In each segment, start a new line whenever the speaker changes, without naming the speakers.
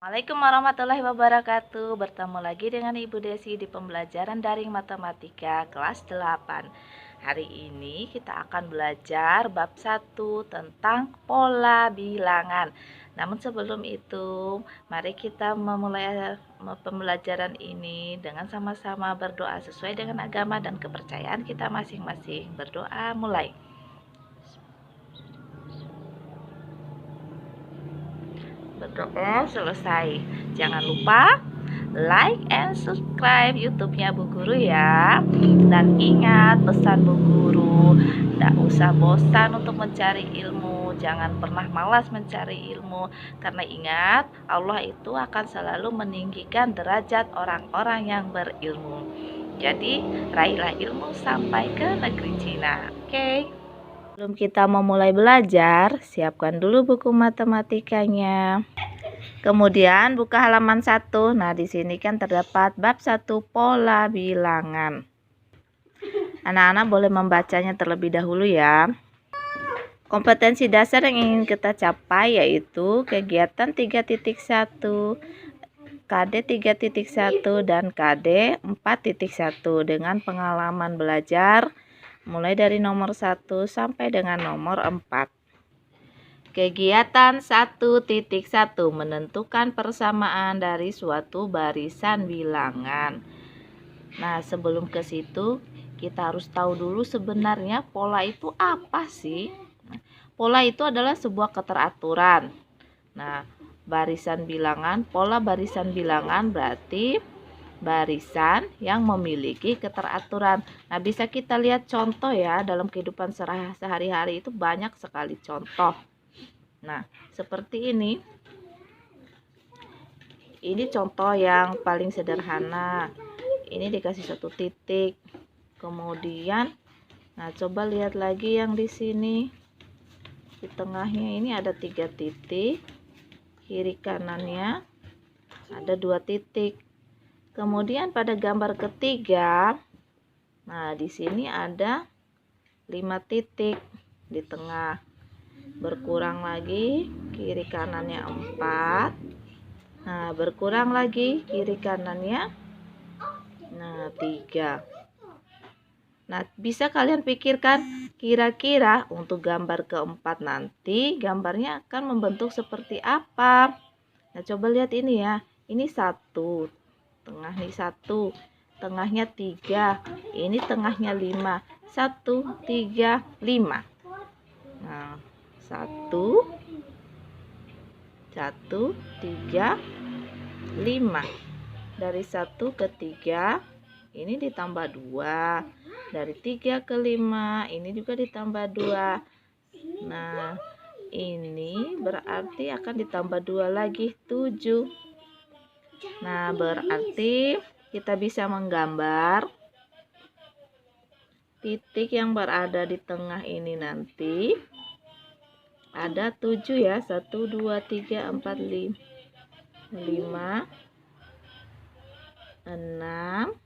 Assalamualaikum warahmatullahi wabarakatuh. Bertemu lagi dengan Ibu Desi di pembelajaran daring matematika kelas 8. Hari ini kita akan belajar bab 1 tentang pola bilangan. Namun sebelum itu, mari kita memulai pembelajaran ini dengan sama-sama berdoa sesuai dengan agama dan kepercayaan kita masing-masing. Berdoa mulai. Berdoa selesai. Jangan lupa like and subscribe YouTube-nya Bu Guru ya. Dan ingat pesan Bu Guru, tidak usah bosan untuk mencari ilmu. Jangan pernah malas mencari ilmu. Karena ingat, Allah itu akan selalu meninggikan derajat orang-orang yang berilmu. Jadi, raihlah ilmu sampai ke negeri Cina. Oke? Sebelum kita memulai belajar, siapkan dulu buku matematikanya. Kemudian buka halaman 1. Nah, di sini kan terdapat bab 1 pola bilangan. Anak-anak boleh membacanya terlebih dahulu ya. Kompetensi dasar yang ingin kita capai yaitu kegiatan 3.1, KD 3.1 dan KD 4.1 dengan pengalaman belajar mulai dari nomor 1 sampai dengan nomor 4. Kegiatan 1.1 menentukan persamaan dari suatu barisan bilangan. Nah, sebelum ke situ kita harus tahu dulu sebenarnya pola itu apa sih? Pola itu adalah sebuah keteraturan. Nah, barisan bilangan, pola barisan bilangan berarti barisan yang memiliki keteraturan. Nah, bisa kita lihat contoh ya, dalam kehidupan sehari-hari itu banyak sekali contoh. Nah, seperti ini. Ini contoh yang paling sederhana. Ini dikasih 1 titik. Kemudian, nah coba lihat lagi yang di sini. Di tengahnya ini ada 3 titik. Kiri kanannya ada 2 titik. Kemudian pada gambar ketiga, nah di sini ada 5 titik di tengah. Berkurang lagi, kiri kanannya 4. Nah, berkurang lagi, kiri kanannya 3. Nah, bisa kalian pikirkan kira-kira untuk gambar keempat nanti gambarnya akan membentuk seperti apa? Nah, coba lihat ini ya. Ini 1. Tengah nih 1, tengahnya 3, ini tengahnya 5, 1, 3, 5. Nah, 1, 3, 5. Dari 1 ke 3 ini ditambah 2. Dari 3 ke 5 ini juga ditambah 2. Nah, ini berarti akan ditambah 2 lagi, 7. Nah, berarti kita bisa menggambar titik yang berada di tengah ini nanti ada 7 ya. 1, 2, 3, 4, 5, 6,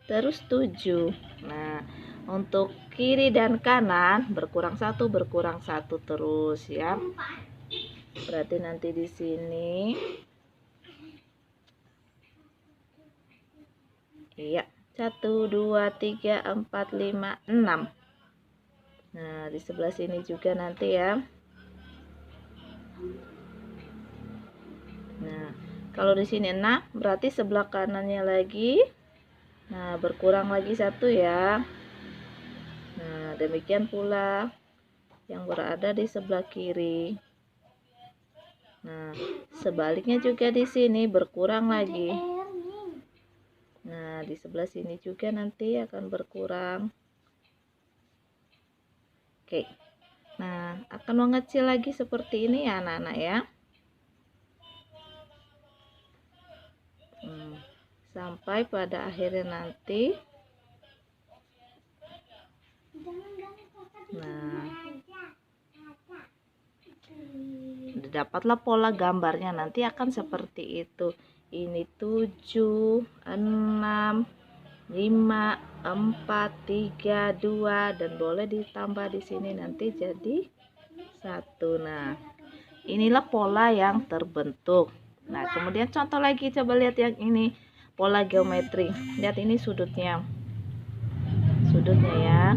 terus 7. Nah, untuk kiri dan kanan berkurang 1 terus ya. Berarti nanti di sini iya, 1, 2, 3, 4, 5, 6. Nah, di sebelah sini juga nanti ya. Nah, kalau di sini 6, berarti sebelah kanannya lagi. Nah, berkurang lagi 1 ya. Nah, demikian pula yang berada di sebelah kiri. Nah, sebaliknya juga di sini berkurang lagi. Nah, di sebelah sini juga nanti akan berkurang. Oke. Nah, akan mengecil lagi seperti ini ya anak-anak ya. Sampai pada akhirnya nanti. Nah, dapatlah pola gambarnya nanti akan seperti itu. Ini 7, 6, 5, 4, 3, 2 dan boleh ditambah di sini nanti jadi 1. Nah, inilah pola yang terbentuk. Nah, kemudian contoh lagi, coba lihat yang ini, pola geometri. Lihat ini sudutnya. Sudutnya ya.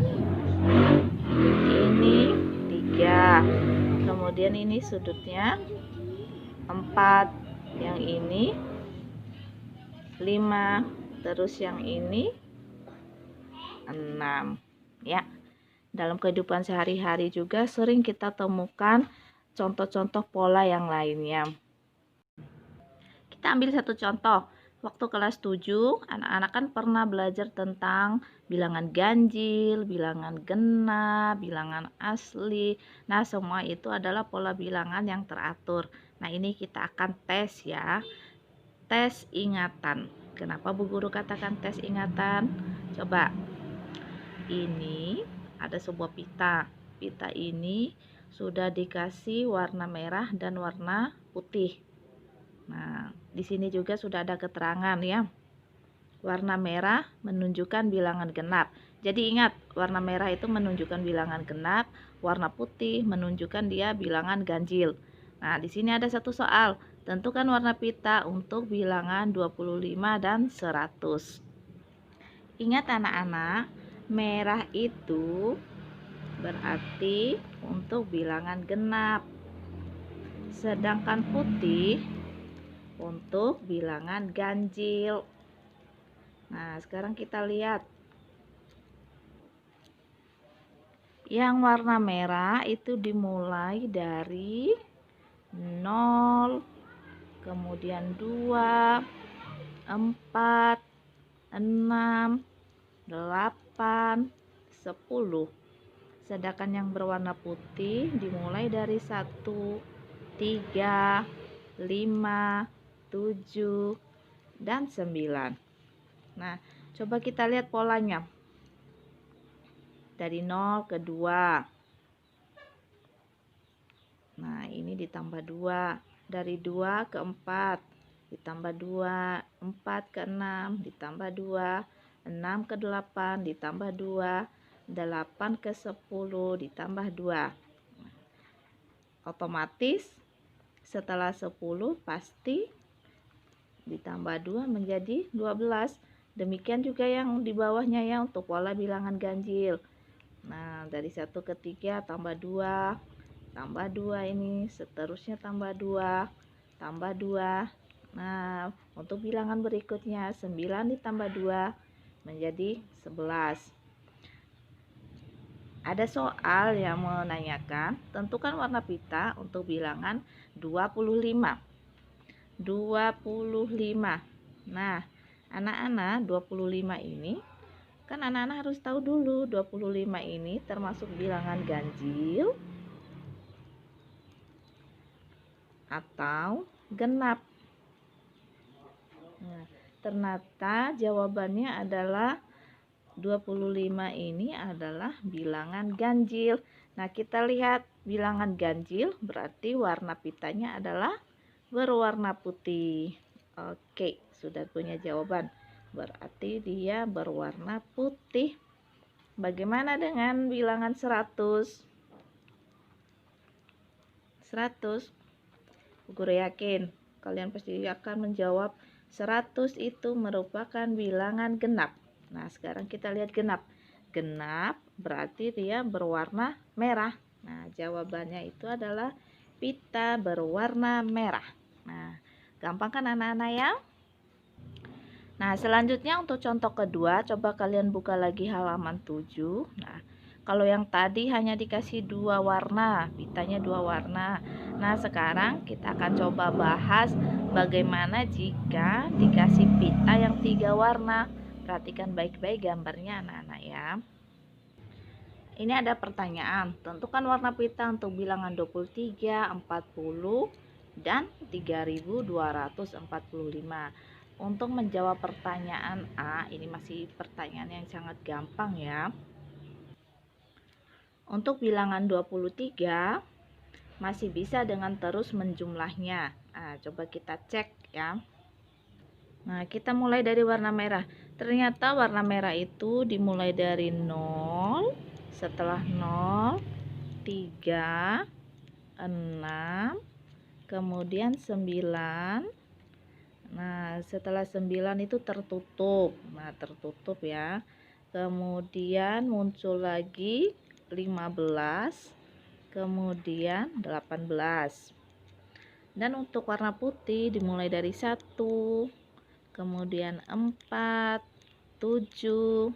Ini 3. Kemudian ini sudutnya 4. Yang ini 5. Terus yang ini 6. Ya. Dalam kehidupan sehari-hari juga sering kita temukan contoh-contoh pola yang lainnya. Kita ambil satu contoh. Waktu kelas 7, anak-anak kan pernah belajar tentang bilangan ganjil, bilangan genap, bilangan asli. Nah, semua itu adalah pola bilangan yang teratur. Nah, ini kita akan tes ya. Tes ingatan. Kenapa Bu Guru katakan tes ingatan? Coba. Ini ada sebuah pita. Pita ini sudah dikasih warna merah dan warna putih. Nah, di sini juga sudah ada keterangan ya. Warna merah menunjukkan bilangan genap. Jadi ingat, warna merah itu menunjukkan bilangan genap, warna putih menunjukkan dia bilangan ganjil. Nah, di sini ada satu soal. Tentukan warna pita untuk bilangan 25 dan 100. Ingat anak-anak, merah itu berarti untuk bilangan genap. Sedangkan putih untuk bilangan ganjil. Nah, sekarang kita lihat. Yang warna merah itu dimulai dari 0, kemudian 2, 4, 6, 8, 10. Sedangkan yang berwarna putih dimulai dari 1, 3, 5, 7, dan 9. Nah, coba kita lihat polanya. Dari 0 ke 2. Nah, ini ditambah 2. Dari 2 ke 4. Ditambah 2. 4 ke 6. Ditambah 2. 6 ke 8. Ditambah 2. 8 ke 10. Ditambah 2. Otomatis setelah 10 pasti ditambah 2 menjadi 12. Demikian juga yang di bawahnya ya untuk pola bilangan ganjil. Nah, dari 1 ke 3 tambah 2, tambah 2 ini, seterusnya tambah 2, tambah 2. Nah, untuk bilangan berikutnya 9 ditambah 2 menjadi 11. Ada soal yang menanyakan, tentukan warna pita untuk bilangan 25. 25. Nah, anak-anak 25 ini kan anak-anak harus tahu dulu 25 ini termasuk bilangan ganjil atau genap. Nah, ternyata jawabannya adalah 25 ini adalah bilangan ganjil. Nah, kita lihat bilangan ganjil berarti warna pitanya adalah berwarna putih. Oke, sudah punya jawaban. Berarti dia berwarna putih. Bagaimana dengan bilangan 100? 100. Guru yakin kalian pasti akan menjawab 100 itu merupakan bilangan genap. Nah, sekarang kita lihat genap. Genap berarti dia berwarna merah. Nah, jawabannya itu adalah pita berwarna merah. Nah, gampang kan anak-anak ya? Nah, selanjutnya untuk contoh kedua, coba kalian buka lagi halaman 7. Nah, kalau yang tadi hanya dikasih 2 warna, pitanya 2 warna. Nah, sekarang kita akan coba bahas bagaimana jika dikasih pita yang 3 warna. Perhatikan baik-baik gambarnya anak-anak ya. Ini ada pertanyaan, tentukan warna pita untuk bilangan 23, 40, dan 3245. Untuk menjawab pertanyaan A, ini masih pertanyaan yang sangat gampang ya. Untuk bilangan 23 masih bisa dengan terus menjumlahnya. Nah, coba kita cek ya. Nah, kita mulai dari warna merah. Ternyata warna merah itu dimulai dari 0, setelah 0, 3, 6, kemudian 9, setelah 9 itu tertutup. Nah, tertutup ya. Kemudian muncul lagi 15, kemudian 18. Dan untuk warna putih dimulai dari 1, kemudian 4, 7.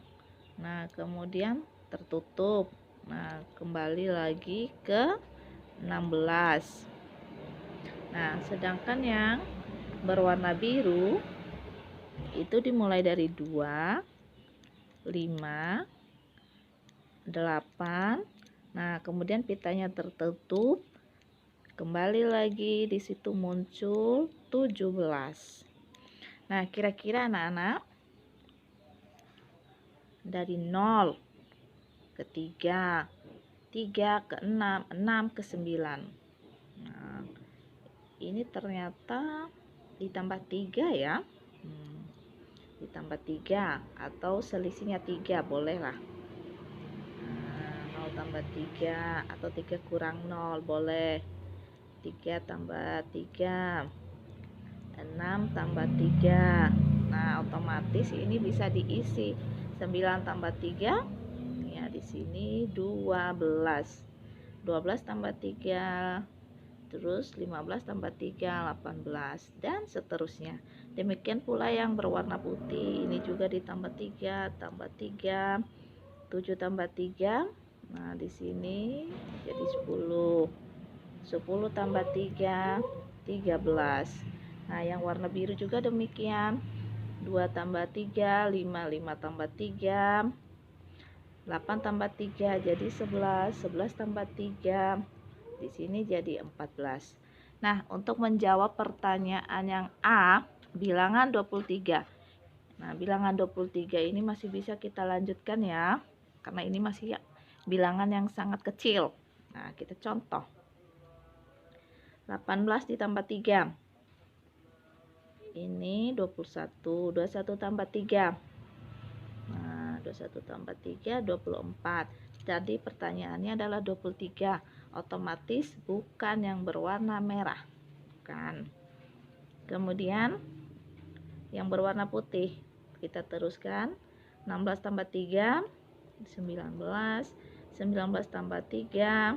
Nah, kemudian tertutup. Nah, kembali lagi ke 16. Nah, sedangkan yang berwarna biru itu dimulai dari 2, 5, 8. Nah, kemudian pitanya tertutup. Kembali lagi di situ muncul 17. Nah, kira-kira anak-anak dari 0 ke 3, 3 ke 6, 6 ke 9. Nah, ini ternyata ditambah 3 ya. Ditambah 3 atau selisihnya 3 bolehlah. 0 tambah 3 atau 3 kurang 0 boleh. 3 tambah 3, 6 tambah 3. Nah, otomatis ini bisa diisi 9 tambah 3 ya, di sini 12. 12 tambah 3, terus 15 tambah 3, 18, dan seterusnya. Demikian pula yang berwarna putih, ini juga ditambah 3, tambah 3, 7 tambah 3. Nah, di sini jadi 10. 10 tambah 3, 13. Nah, yang warna biru juga demikian. 2 tambah 3, 5, 5 tambah 3, 8 tambah 3 jadi 11, 11 tambah 3. Di sini jadi 14. Nah, untuk menjawab pertanyaan yang A, bilangan 23. Nah, bilangan 23 ini masih bisa kita lanjutkan ya. Karena ini masih bilangan yang sangat kecil. Nah, kita contoh. 18 ditambah 3. Ini 21. 21 tambah 3. Nah, 21 tambah 3, 24. Jadi pertanyaannya adalah 23. Otomatis bukan yang berwarna merah. Bukan. Kemudian yang berwarna putih. Kita teruskan. 16 tambah 3, 19. 19 tambah 3,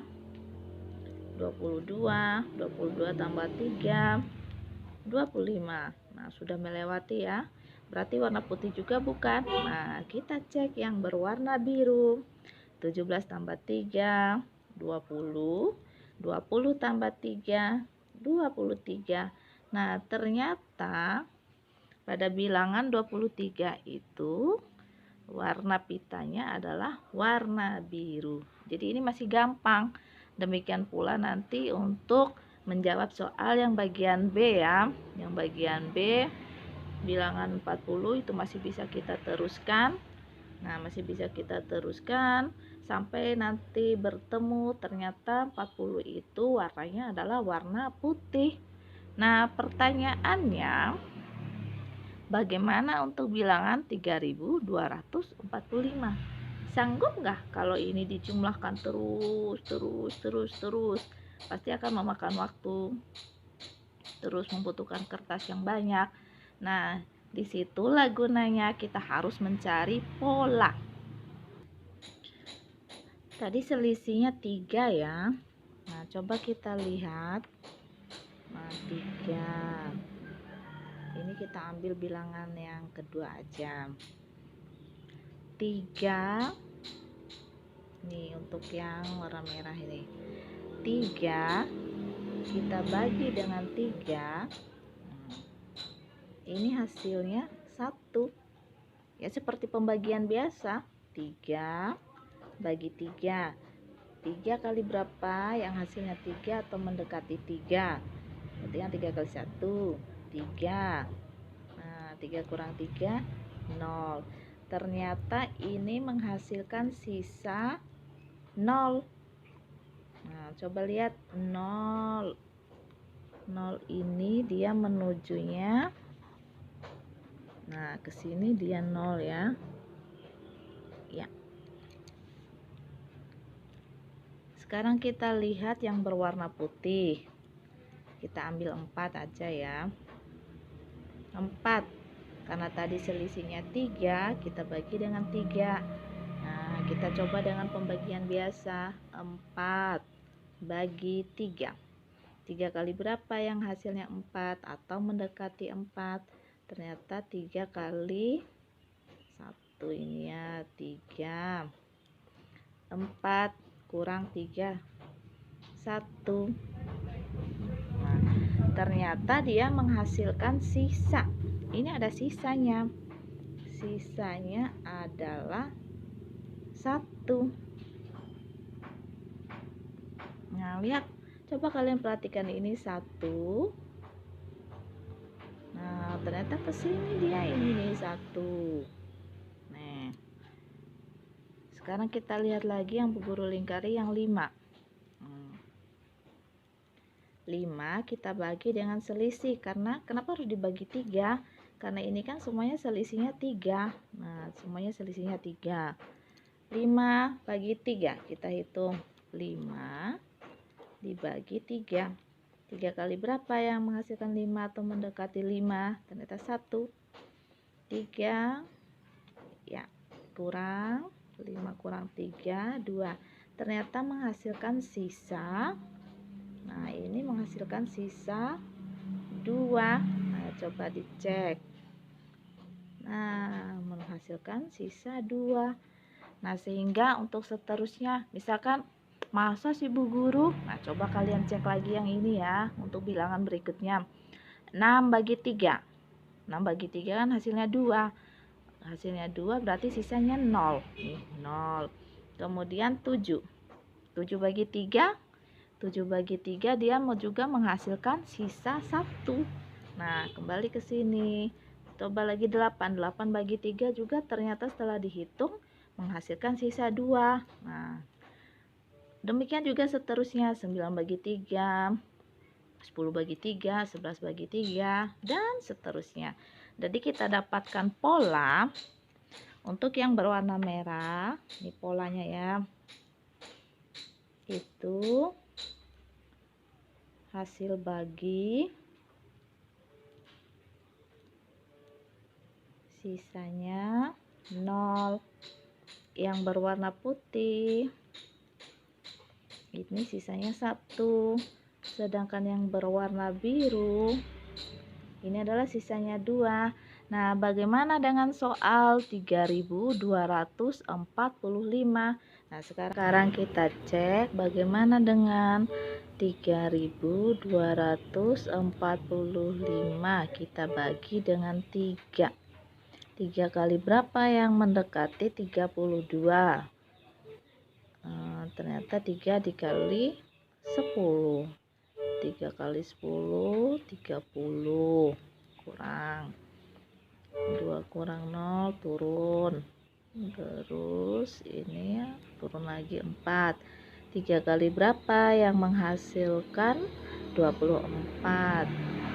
22. 22 tambah 3, 25. Nah, sudah melewati ya. Berarti warna putih juga bukan. Nah, kita cek yang berwarna biru. 17 tambah 3, 20. 20 tambah 3, 23. Nah, ternyata pada bilangan 23 itu warna pitanya adalah warna biru. Jadi ini masih gampang. Demikian pula nanti untuk menjawab soal yang bagian B ya. Yang bagian B bilangan 40 itu masih bisa kita teruskan. Nah, masih bisa kita teruskan sampai nanti bertemu ternyata 40 itu warnanya adalah warna putih. Nah, pertanyaannya bagaimana untuk bilangan 3245? Sanggup nggak kalau ini dijumlahkan terus? Pasti akan memakan waktu. Terus membutuhkan kertas yang banyak. Nah, disitulah gunanya kita harus mencari pola. Tadi selisihnya 3 ya. Nah, coba kita lihat. Nah, 3. Ini kita ambil bilangan yang kedua aja. 3. Nih, untuk yang warna merah ini. 3 kita bagi dengan 3. Ini hasilnya 1. Ya, seperti pembagian biasa. 3 bagi 3. 3 kali berapa? Yang hasilnya 3 atau mendekati 3. Berarti yang 3 kali 1, 3. Nah, 3 kurang 3, 0. Ternyata ini menghasilkan sisa 0. Nah, coba lihat 0. 0 ini dia menujunya. Nah, ke sini dia 0 ya. Ya. Sekarang kita lihat yang berwarna putih. Kita ambil 4 aja ya. 4. Karena tadi selisihnya 3, kita bagi dengan 3. Nah, kita coba dengan pembagian biasa. 4 bagi 3. 3 kali berapa yang hasilnya 4 atau mendekati 4? Ternyata 3 kali 1 ini ya, 3. 4 kurang 3, 1. Nah, ternyata dia menghasilkan sisa. Ini ada sisanya. Sisanya adalah 1. Nah, lihat. Coba kalian perhatikan ini 1. Nah, ternyata kesini dia ini nih 1. Nah, sekarang kita lihat lagi yang Bu Guru lingkari yang 5. 5 kita bagi dengan selisih. Karena kenapa harus dibagi 3? Karena ini kan semuanya selisihnya 3. Nah, semuanya selisihnya 3. 5 bagi 3, kita hitung. 5 dibagi 3. 3 kali berapa yang menghasilkan 5 atau mendekati 5? Ternyata 1. 3 ya, kurang 5 kurang 3, 2. Ternyata menghasilkan sisa. Nah, ini menghasilkan sisa 2. Nah, coba dicek. Nah, menghasilkan sisa 2. Nah, sehingga untuk seterusnya, misalkan masa sih Bu Guru? Nah, coba kalian cek lagi yang ini ya, untuk bilangan berikutnya. 6 bagi 3. 6 bagi 3 kan hasilnya 2. Hasilnya 2 berarti sisanya 0. Nih, 0. Kemudian 7. 7 bagi 3. 7 bagi 3 dia mau juga menghasilkan sisa 1. Nah, kembali ke sini. Coba lagi 8. 8 bagi 3 juga ternyata setelah dihitung menghasilkan sisa 2. Nah, demikian juga seterusnya. 9 bagi 3, 10 bagi 3, 11 bagi 3, dan seterusnya. Jadi kita dapatkan pola untuk yang berwarna merah. Ini polanya ya. Itu hasil bagi, sisanya 0. Yang berwarna putih ini sisanya 1. Sedangkan yang berwarna biru ini adalah sisanya 2. Nah, bagaimana dengan soal 3245? Nah, sekarang kita cek bagaimana dengan 3245. Kita bagi dengan 3. 3 kali berapa yang mendekati 32? Ternyata 3 dikali 10. 3 kali 10, 30. Kurang 2 kurang 0, turun. Terus ini turun lagi 4. 3 kali berapa yang menghasilkan 24?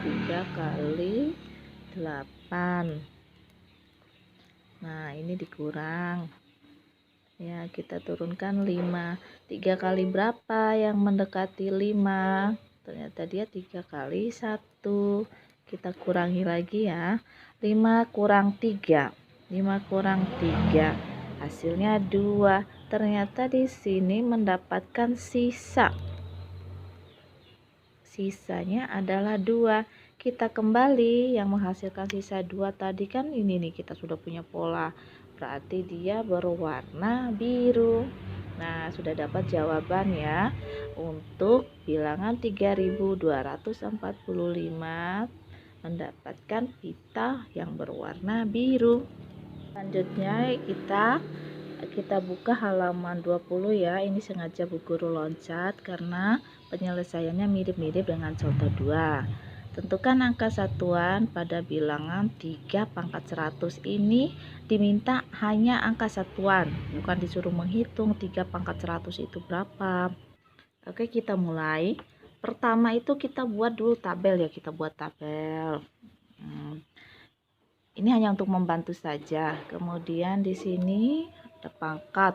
3 kali 8. Nah, ini dikurang. Ya, kita turunkan 5. 3 kali berapa yang mendekati 5? Ternyata dia 3 kali 1. Kita kurangi lagi ya. 5 kurang 3. 5 kurang 3. Hasilnya 2. Ternyata di sini mendapatkan sisa. Sisanya adalah 2. Kita kembali yang menghasilkan sisa 2 tadi kan ini nih, kita sudah punya pola. Berarti dia berwarna biru. Nah, sudah dapat jawaban ya untuk bilangan 3245 mendapatkan pita yang berwarna biru. Selanjutnya kita buka halaman 20 ya. Ini sengaja Bu Guru loncat karena penyelesaiannya mirip-mirip dengan contoh 2. Tentukan angka satuan pada bilangan 3 pangkat 100. Ini diminta hanya angka satuan, bukan disuruh menghitung 3 pangkat 100 itu berapa. Oke, kita mulai. Pertama itu kita buat dulu tabel ya, kita buat tabel. Ini hanya untuk membantu saja. Kemudian di sini ada pangkat.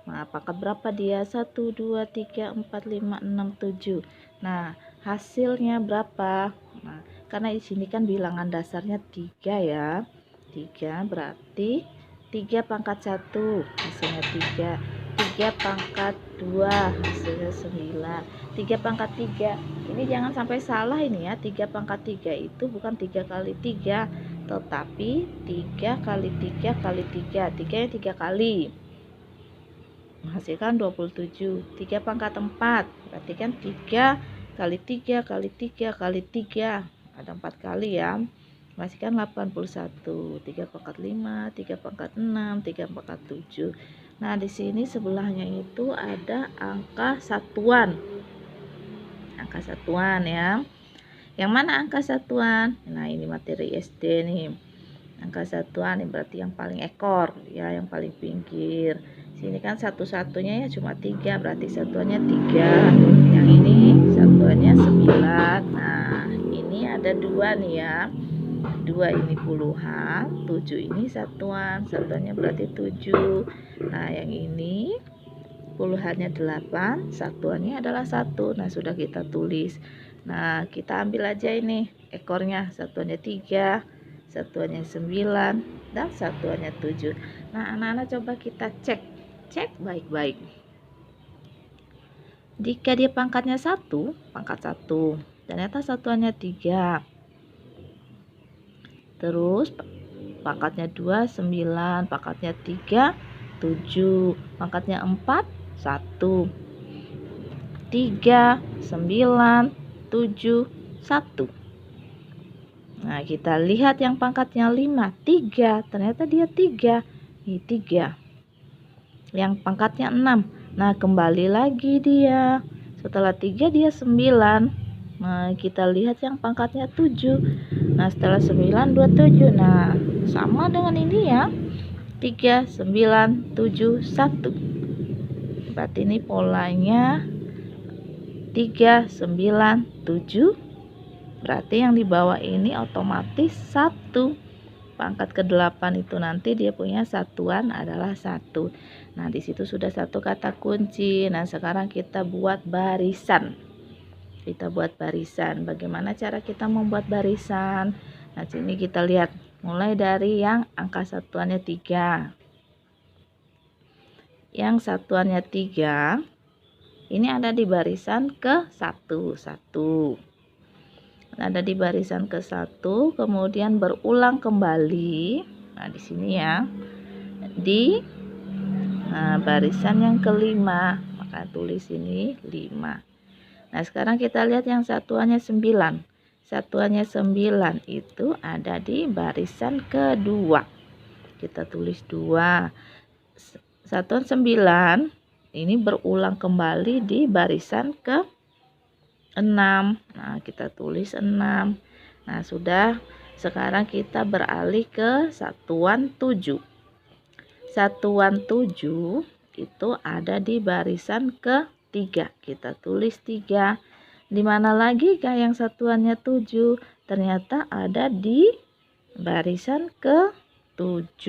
Nah, pangkat berapa dia? 1, 2, 3, 4, 5, 6, 7. Nah, hasilnya berapa? Nah, karena di sini kan bilangan dasarnya 3 ya. 3 berarti 3 pangkat 1 hasilnya 3. 3 pangkat 2 hasilnya 9. 3 pangkat 3 ini jangan sampai salah ini ya. 3 pangkat 3 itu bukan 3 kali 3, tetapi 3 kali 3 kali 3. 3 nya 3 kali menghasilkan 27. 3 pangkat 4 berarti kan 3 kali 3 kali 3 kali 3, ada 4 kali ya, menghasilkan 81. 3 pangkat 5, 3 pangkat 6, 3 pangkat 7. Nah di sini sebelahnya itu ada angka satuan, angka satuan ya. Yang mana angka satuan? Nah ini materi SD nih. Angka satuan ini berarti yang paling ekor ya, yang paling pinggir. Sini kan satu-satunya ya cuma 3, berarti satuannya 3. Yang ini satuannya 9. Nah ini ada 2 nih ya. 2 ini puluhan, 7 ini satuan. Satuannya berarti 7. Nah yang ini puluhannya 8, satuannya adalah 1. Nah sudah kita tulis. Nah kita ambil aja ini ekornya, satuannya 3, satuannya 9, dan satuannya 7. Nah anak-anak coba kita cek baik-baik. Jika dia pangkatnya 1, pangkat 1, ternyata satuannya 3. Terus pangkatnya 2, 9, pangkatnya 3, 7, pangkatnya 4, 1, 3, 9, 7, 1. Nah kita lihat yang pangkatnya 5, 3, ternyata dia 3. Ini 3. Yang pangkatnya 6, nah kembali lagi dia, setelah 3 dia 9. Nah kita lihat yang pangkatnya 7. Nah setelah 9 27. Nah sama dengan ini ya, 3, 9, 7, 1. Berarti ini polanya 3, 9, 7. Berarti yang di bawah ini otomatis 1. Pangkat ke-8 itu nanti dia punya satuan adalah 1. Nah di situ sudah satu kata kunci. Nah sekarang kita buat barisan. Bagaimana cara kita membuat barisan? Nah sini kita lihat mulai dari yang angka satuannya 3. Yang satuannya 3 ini ada di barisan ke-1. Ada di barisan ke-1, kemudian berulang kembali. Nah di sini ya, di barisan yang ke-5, maka tulis ini 5. Nah sekarang kita lihat yang satuannya 9. Satuannya 9 itu ada di barisan kedua, kita tulis 2. Satuan 9 ini berulang kembali di barisan ke 6. Nah kita tulis 6. Nah sudah, sekarang kita beralih ke satuan 7. Satuan 7 itu ada di barisan ke-3, kita tulis 3. Di mana lagi kah yang satuannya 7? Ternyata ada di barisan ke-7.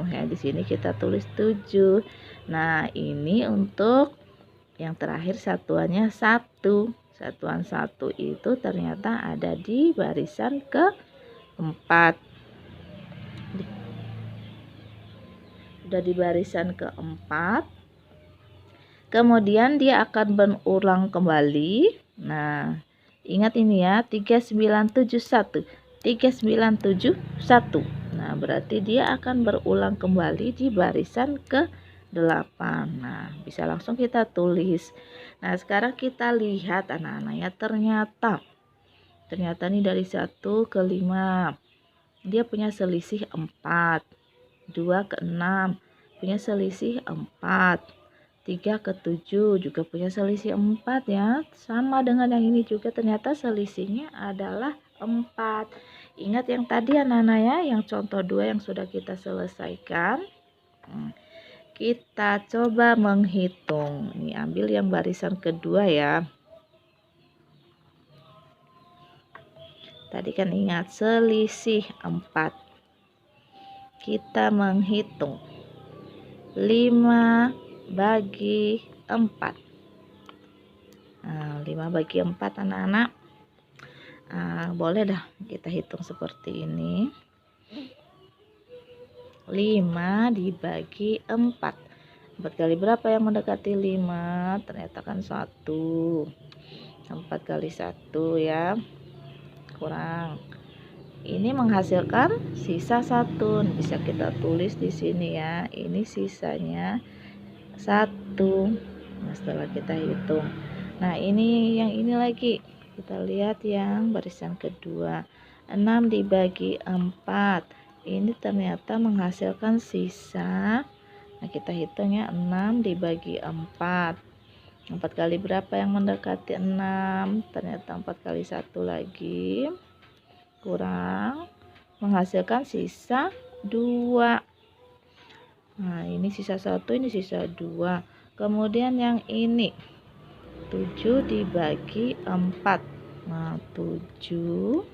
Ya di sini kita tulis 7. Nah ini untuk yang terakhir satuannya 1. Satuan 1 itu ternyata ada di barisan ke-4. Sudah di barisan ke-4. Kemudian dia akan berulang kembali. Nah, ingat ini ya, 3971. 3971. Nah, berarti dia akan berulang kembali di barisan ke-8. Nah, bisa langsung kita tulis. Nah sekarang kita lihat anak-anak ya, ternyata nih dari 1 ke 5 dia punya selisih 4. 2 ke 6 punya selisih 4. 3 ke 7 juga punya selisih 4 ya, sama dengan yang ini juga ternyata selisihnya adalah 4. Ingat yang tadi anak-anak ya, yang contoh 2 yang sudah kita selesaikan. Kita coba menghitung. Ini ambil yang barisan kedua ya. Tadi kan ingat selisih 4. Kita menghitung 5 bagi 4. Nah, 5 bagi 4 anak-anak Boleh dah kita hitung seperti ini. 5 dibagi 4. 4 kali berapa yang mendekati 5? Ternyata kan 1. 4 kali 1 ya. Kurang. Ini menghasilkan sisa 1. Bisa kita tulis di sini ya. Ini sisanya 1. Nah, setelah kita hitung. Nah, ini yang ini lagi. Kita lihat yang barisan kedua. 6 dibagi 4. Ini ternyata menghasilkan sisa. Nah, kita hitung ya, 6 dibagi 4. 4 kali berapa yang mendekati 6? Ternyata 4 kali 1 lagi. Kurang. Menghasilkan sisa 2. Nah, ini sisa 1, ini sisa 2. Kemudian yang ini 7 dibagi 4. Nah, 7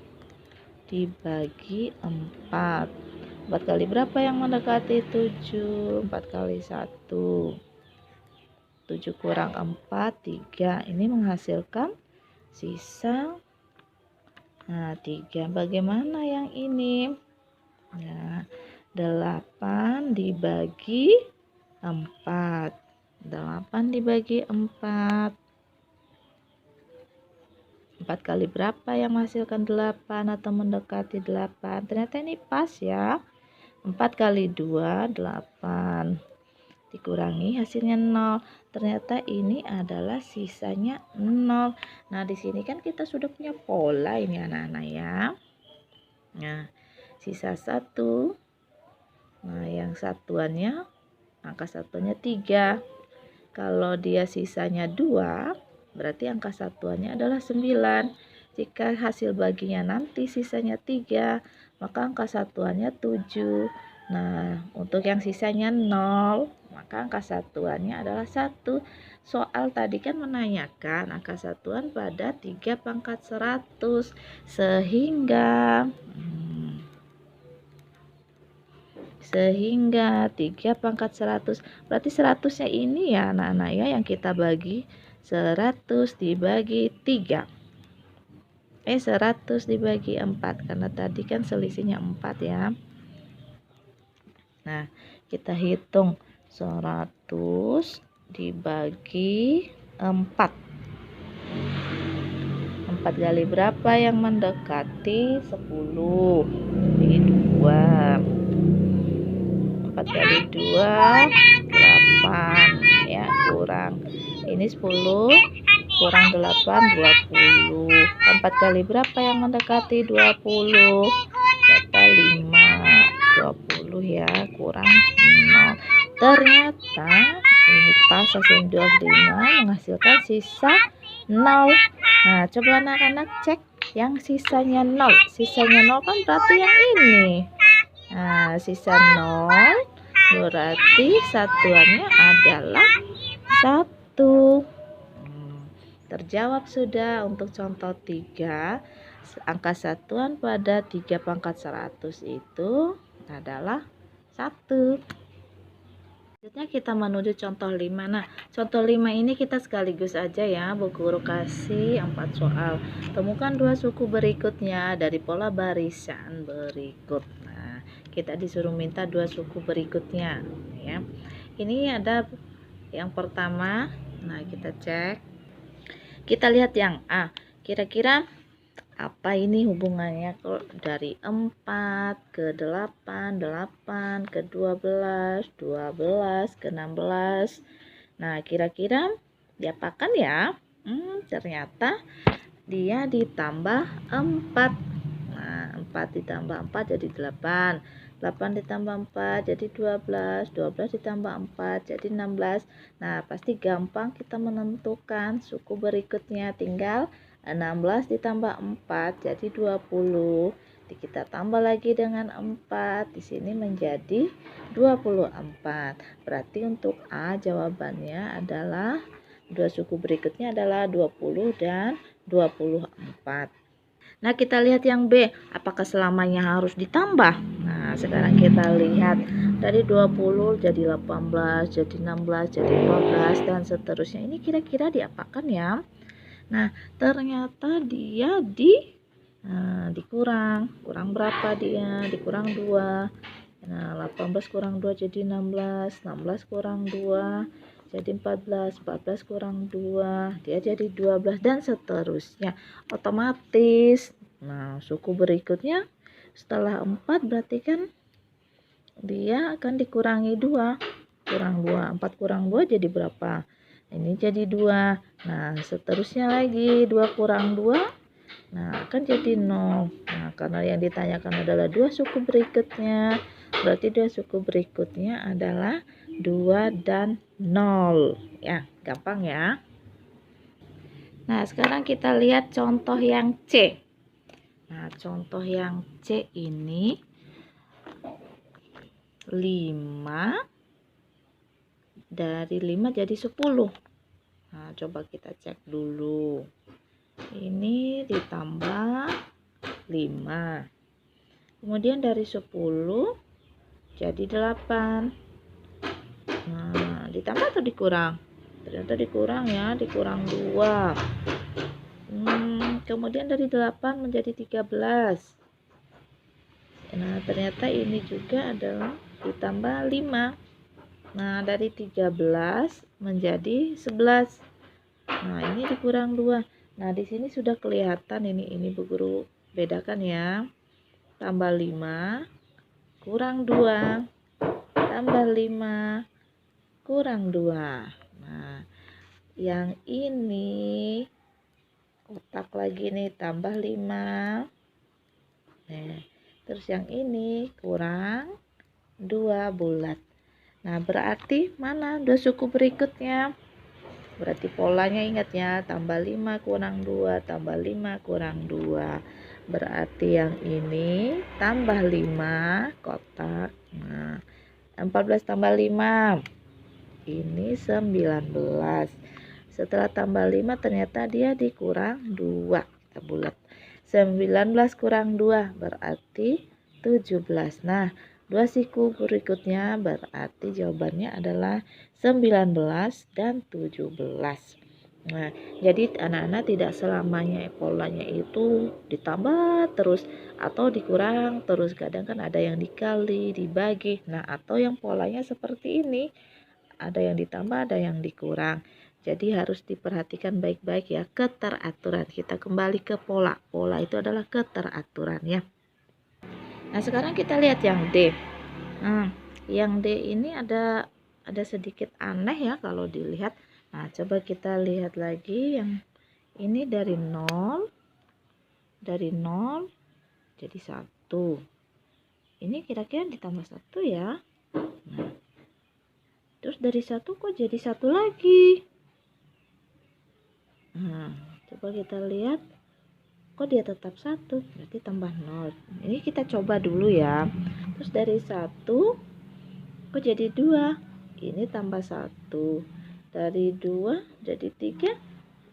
dibagi 4. 4 kali berapa yang mendekati 7? 4 kali 1. 7 kurang 4, 3. Ini menghasilkan sisa 3. Bagaimana yang ini? Nah, 8 dibagi 4. 8 dibagi 4. 4 kali berapa yang menghasilkan 8 atau mendekati 8? Ternyata ini pas ya. 4 kali 2, 8. Dikurangi hasilnya 0. Ternyata ini adalah sisanya 0. Nah, di sini kan kita sudah punya pola ini anak-anak ya. Nah, sisa 1. Nah, yang satuannya, angka satuannya 3. Kalau dia sisanya 2, berarti angka satuannya adalah 9. Jika hasil baginya nanti sisanya 3, maka angka satuannya 7. Nah, untuk yang sisanya 0, maka angka satuannya adalah 1. Soal tadi kan menanyakan angka satuan pada 3 pangkat 100. Sehingga 3 pangkat 100. Berarti 100-nya ini ya anak-anak ya yang kita bagi. 100 dibagi 3. 100 dibagi 4. Karena tadi kan selisihnya 4 ya. Nah, kita hitung 100 dibagi 4. 4 kali berapa yang mendekati 10? Ini 2. 4 kali 2, 8 ya, kurang. Ini 10 kurang 8, 20. 4 kali berapa yang mendekati 20? Data 5, 20 ya, kurang 0. Ternyata ini pas hasil 25 menghasilkan sisa 0. Nah, coba anak-anak cek yang sisanya 0. Sisanya 0 kan berarti yang ini. Nah, sisa 0 berarti satuannya adalah 1. Terjawab sudah untuk contoh 3. Angka satuan pada 3 pangkat 100 itu adalah 1. Selanjutnya kita menuju contoh 5. Nah, contoh 5 ini kita sekaligus aja ya. Bu Guru kasih 4 soal. Temukan 2 suku berikutnya dari pola barisan berikut. Nah, kita disuruh minta 2 suku berikutnya ya. Ini ada yang pertama. Nah, kita cek. Kita lihat yang A. Kira-kira apa ini hubungannya dari 4 ke 8, 8 ke 12, 12 ke 16. Nah, kira-kira diapakan ya? Ternyata dia ditambah 4. Nah, 4 ditambah 4 jadi 8. 8 ditambah 4 jadi 12. 12 ditambah 4 jadi 16. Nah, pasti gampang kita menentukan suku berikutnya. Tinggal 16 ditambah 4 jadi 20. Kita tambah lagi dengan 4. Di sini menjadi 24. Berarti untuk A jawabannya adalah 2 suku berikutnya adalah 20 dan 24. Nah, kita lihat yang B. Apakah selamanya harus ditambah? Nah, sekarang kita lihat dari 20 jadi 18, jadi 16, jadi 15 dan seterusnya. Ini kira-kira diapakan ya? Nah, ternyata dia Nah, kurang berapa dia? Dikurang 2. Nah, 18 kurang 2 jadi 16. 16 kurang 2 jadi 14. 14 kurang 2 dia jadi 12 dan seterusnya. Otomatis. Nah, suku berikutnya setelah 4 berarti kan dia akan dikurangi 2. Kurang 2. 4 kurang 2 jadi berapa? Ini jadi 2. Nah, seterusnya lagi 2 kurang 2. Nah, akan jadi 0. Nah, karena yang ditanyakan adalah 2 suku berikutnya, berarti 2 suku berikutnya adalah 2 dan 0. Ya, gampang ya. Nah, sekarang kita lihat contoh yang C. Nah, contoh yang C ini 5 dari 5 jadi 10. Nah, coba kita cek dulu. Ini ditambah 5. Kemudian dari 10 jadi 8. Nah, ditambah atau dikurang? Ternyata dikurang ya, dikurang 2. Kemudian dari 8 menjadi 13. Nah, ternyata ini juga adalah ditambah 5. Nah, dari 13 menjadi 11. Nah, ini dikurang 2. Nah, di sini sudah kelihatan ini Bu Guru bedakan ya. Tambah 5 kurang 2 tambah 5 kurang 2. Nah, yang ini kotak lagi nih, tambah 5. Nah, terus yang ini kurang 2 bulat. Nah, berarti mana 2 suku berikutnya? Berarti polanya ingat ya, tambah 5 kurang 2 tambah 5 kurang 2. Berarti yang ini tambah 5 kotak. Nah, 14 tambah 5 ini 19. Setelah tambah 5 ternyata dia dikurang 2. Kita bulat. 19 kurang 2 berarti 17. Nah, 2 siku berikutnya berarti jawabannya adalah 19 dan 17. Nah, jadi anak-anak tidak selamanya polanya itu ditambah terus atau dikurang terus. Kadang kan ada yang dikali, dibagi. Nah, atau yang polanya seperti ini. Ada yang ditambah, ada yang dikurang. Jadi harus diperhatikan baik-baik ya, keteraturan. Kita kembali ke pola. Pola itu adalah keteraturan ya. Nah, sekarang kita lihat yang D. Nah, yang D ini ada sedikit aneh ya kalau dilihat. Nah, coba kita lihat lagi yang ini dari 0 jadi 1. Ini kira-kira ditambah 1 ya. Nah, terus dari 1 kok jadi 1 lagi. Nah, coba kita lihat kok dia tetap 1, berarti tambah 0. Ini kita coba dulu ya. Terus dari 1 kok jadi 2, ini tambah 1. Dari 2 jadi 3,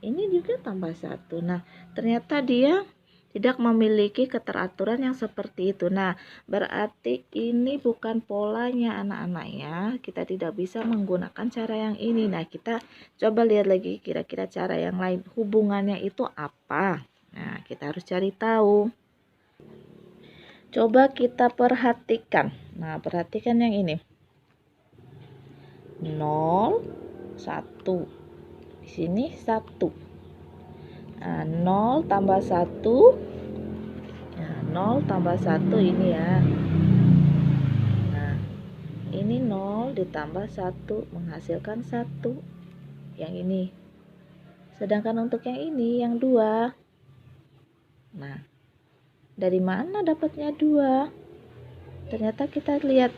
ini juga tambah 1. Nah, ternyata dia tidak memiliki keteraturan yang seperti itu. Nah, berarti ini bukan polanya anak-anak ya. Kita tidak bisa menggunakan cara yang ini. Nah, kita coba lihat lagi kira-kira cara yang lain. Hubungannya itu apa? Nah, kita harus cari tahu. Coba kita perhatikan. Nah, perhatikan yang ini. 0, 1. Di sini 1. Nah, 0 tambah 1. Nah, 0 tambah 1 ini ya. Nah, ini 0 ditambah 1 menghasilkan 1. Yang ini. Sedangkan untuk yang ini, yang 2. Nah, dari mana dapatnya 2? Ternyata kita lihat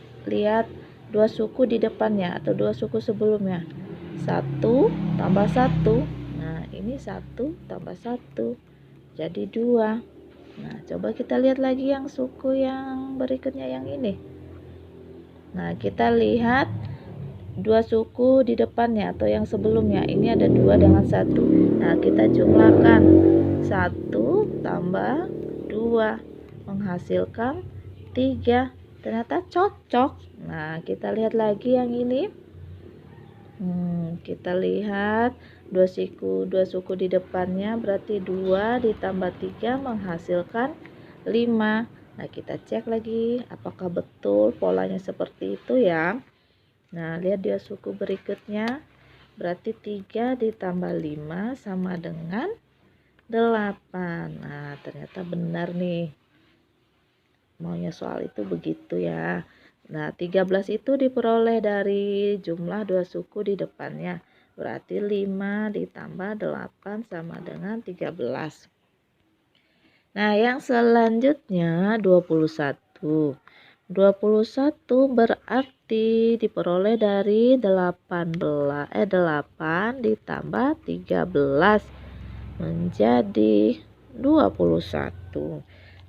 2 suku di depannya atau 2 suku sebelumnya. 1 tambah 1. Nah, ini 1 tambah 1 jadi 2. Nah, coba kita lihat lagi yang suku yang berikutnya yang ini. Nah, kita lihat 2 suku di depannya atau yang sebelumnya. Ini ada 2 dengan 1. Nah, kita jumlahkan 1 tambah 2 menghasilkan 3. Ternyata cocok. Nah, kita lihat lagi yang ini. Kita lihat Dua suku di depannya berarti 2 ditambah 3 menghasilkan 5. Nah, kita cek lagi apakah betul polanya seperti itu ya. Nah, lihat dua suku berikutnya. Berarti 3 ditambah 5 sama dengan 8. Nah, ternyata benar nih. Maunya soal itu begitu ya. Nah, 13 itu diperoleh dari jumlah dua suku di depannya. Berarti 5 ditambah 8 sama dengan 13. Nah, yang selanjutnya 21. 21 berarti diperoleh dari 8 ditambah 13 menjadi 21.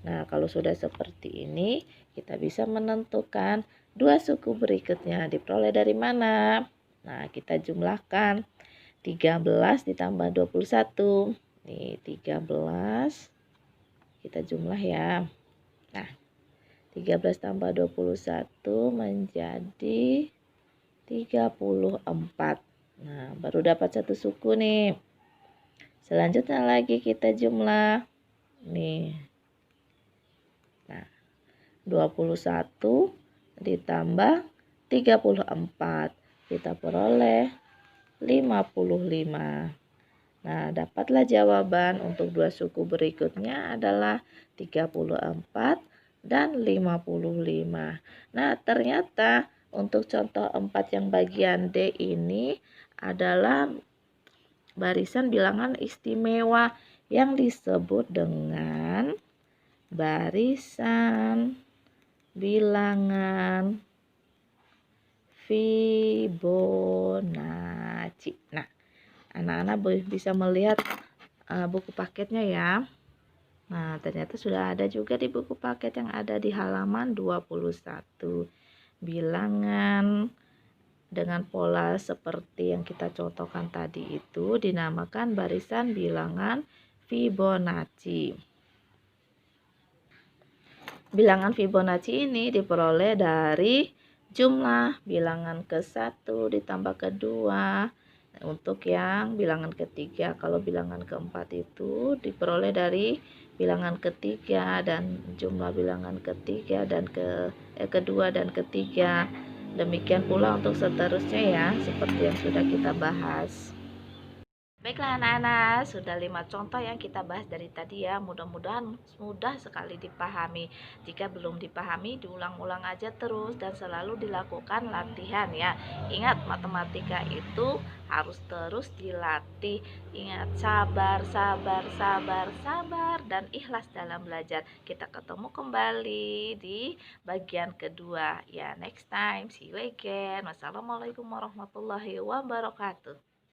Nah, kalau sudah seperti ini, kita bisa menentukan dua suku berikutnya diperoleh dari mana. Nah, kita jumlahkan 13 ditambah 21. Nih, 13 kita jumlah ya. Nah, 13 tambah 21 menjadi 34. Nah, baru dapat satu suku nih. Selanjutnya lagi kita jumlah. Nih. Nah, 21 ditambah 34. Kita peroleh 55. Nah, dapatlah jawaban untuk dua suku berikutnya adalah 34 dan 55. Nah, ternyata untuk contoh 4 yang bagian D ini adalah barisan bilangan istimewa yang disebut dengan barisan bilangan Fibonacci. Nah, anak-anak bisa melihat buku paketnya ya. Nah, ternyata sudah ada juga di buku paket yang ada di halaman 21. Bilangan dengan pola seperti yang kita contohkan tadi itu dinamakan barisan bilangan Fibonacci. Bilangan Fibonacci ini diperoleh dari jumlah bilangan ke-1 ditambah ke-2. Untuk yang bilangan ketiga, kalau bilangan keempat itu diperoleh dari bilangan ketiga dan jumlah bilangan ketiga dan kedua dan ketiga. Demikian pula untuk seterusnya ya, seperti yang sudah kita bahas. Baiklah anak-anak, sudah 5 contoh yang kita bahas dari tadi ya. Mudah-mudahan mudah sekali dipahami. Jika belum dipahami, diulang-ulang aja terus dan selalu dilakukan latihan ya. Ingat, matematika itu harus terus dilatih. Ingat, sabar, sabar, sabar, sabar, dan ikhlas dalam belajar. Kita ketemu kembali di bagian kedua ya. Next time, see you again. Wassalamualaikum warahmatullahi wabarakatuh.